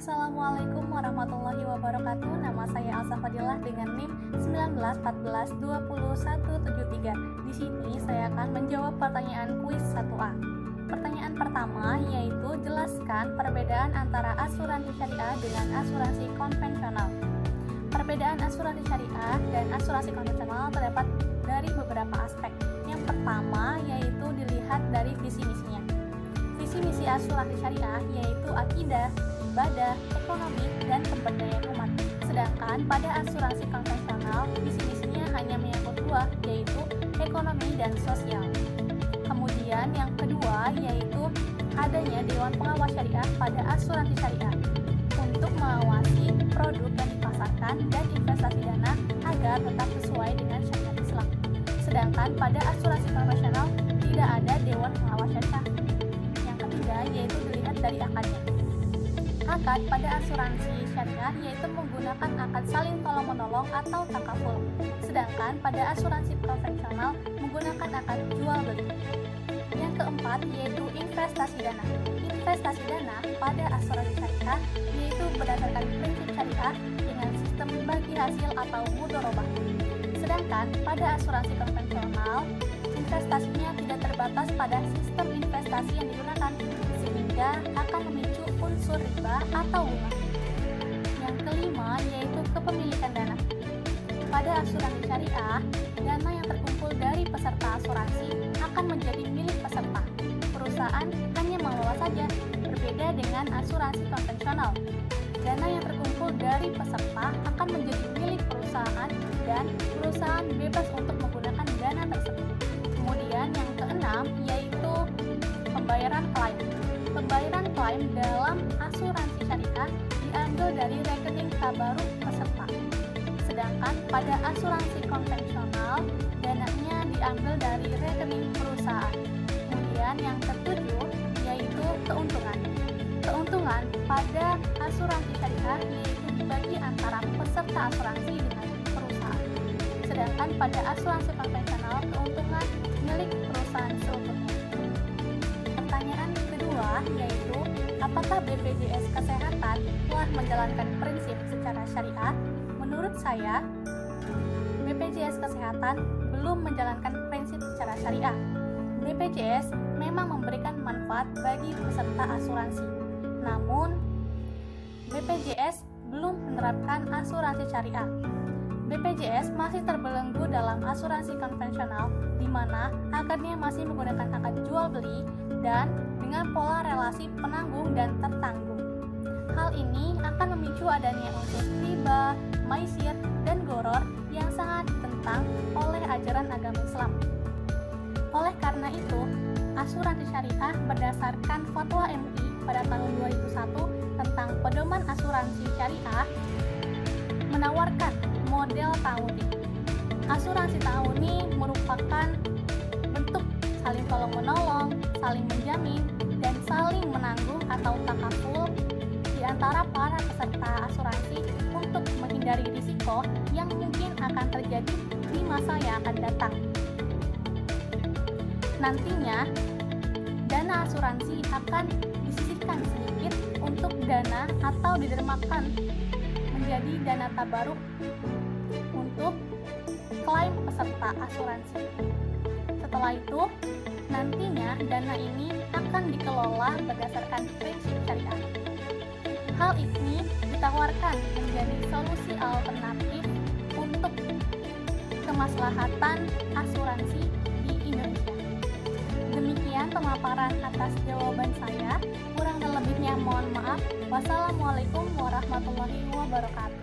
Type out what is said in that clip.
Assalamualaikum warahmatullahi wabarakatuh. Nama saya Alsa Fadilah dengan NIM 19142173. Di sini saya akan menjawab pertanyaan kuis 1A. Pertanyaan pertama yaitu jelaskan perbedaan antara asuransi syariah dengan asuransi konvensional. Perbedaan asuransi syariah dan asuransi konvensional terdapat dari beberapa aspek. Yang pertama yaitu dilihat dari visi misinya. Visi misi asuransi syariah yaitu akidah, ibadah, ekonomi, dan pemberdayaan umat. Sedangkan pada asuransi konvensional, visi misinya hanya menyangkut dua, yaitu ekonomi dan sosial. Kemudian yang kedua yaitu adanya Dewan Pengawas Syariah pada asuransi syariah untuk mengawasi produk yang dipasarkan dan investasi dana agar tetap sesuai dengan syariat Islam. Sedangkan pada asuransi konvensional tidak ada Dewan Pengawas Syariah. Yang ketiga yaitu dilihat dari akadnya. Akad pada asuransi syariah yaitu menggunakan akad saling tolong-menolong atau takaful. Sedangkan pada asuransi konvensional menggunakan akad jual beli. Yang keempat yaitu investasi dana. Investasi dana pada asuransi syariah yaitu berdasarkan prinsip syariah dengan sistem bagi hasil atau mudharabah. Sedangkan pada asuransi konvensional investasinya tidak terbatas pada sistem investasi yang digunakan sehingga akan memicu unsur riba atau bunga. Yang kelima yaitu kepemilikan dana. Pada asuransi syariah, dana yang terkumpul dari peserta asuransi akan menjadi milik peserta. Perusahaan hanya mengelola saja, berbeda dengan asuransi konvensional. Dana yang terkumpul dari peserta akan menjadi milik perusahaan dan perusahaan bebas untuk menggunakan dana tersebut. Kemudian yang keenam yaitu pembayaran klaim. Pembayaran klaim dalam asuransi syariah diambil dari rekening tabaruk peserta. Sedangkan pada asuransi konvensional, dananya diambil dari rekening perusahaan. Kemudian yang ketujuh yaitu keuntungan. Keuntungan pada asuransi syariah yaitu dibagi antara peserta asuransi dengan perusahaan. Sedangkan pada asuransi konvensional, keuntungan milik perusahaan seutuhnya. Pertanyaan kedua yaitu apakah BPJS Kesehatan telah menjalankan prinsip secara syariah? Menurut saya, BPJS Kesehatan belum menjalankan prinsip secara syariah. BPJS memang memberikan manfaat bagi peserta asuransi. Namun, BPJS belum menerapkan asuransi syariah. BPJS masih terbelenggu dalam asuransi konvensional di mana akadnya masih menggunakan akad jual beli dan dengan pola relasi penanggung dan tertanggung. Hal ini akan memicu adanya unsur riba, maisir, dan goror yang sangat ditentang oleh ajaran agama Islam. Oleh karena itu, asuransi syariah berdasarkan fatwa MUI pada tahun 2001 tentang pedoman asuransi syariah menawarkan model ta'awuni. Asuransi ta'awuni merupakan bentuk saling tolong-menolong, saling menjamin, dan saling menanggung atau takaful di antara para peserta asuransi untuk menghindari risiko yang mungkin akan terjadi di masa yang akan datang. Nantinya, dana asuransi akan disisihkan sedikit untuk dana atau didermakan menjadi dana tabaruk untuk klaim peserta asuransi. Setelah itu, nantinya dana ini akan dikelola berdasarkan prinsip syariah. Hal ini ditawarkan menjadi solusi alternatif untuk kemaslahatan asuransi di Indonesia. Demikian pemaparan atas jawaban saya. Kurang dan lebihnya mohon maaf. Wassalamualaikum warahmatullahi wabarakatuh.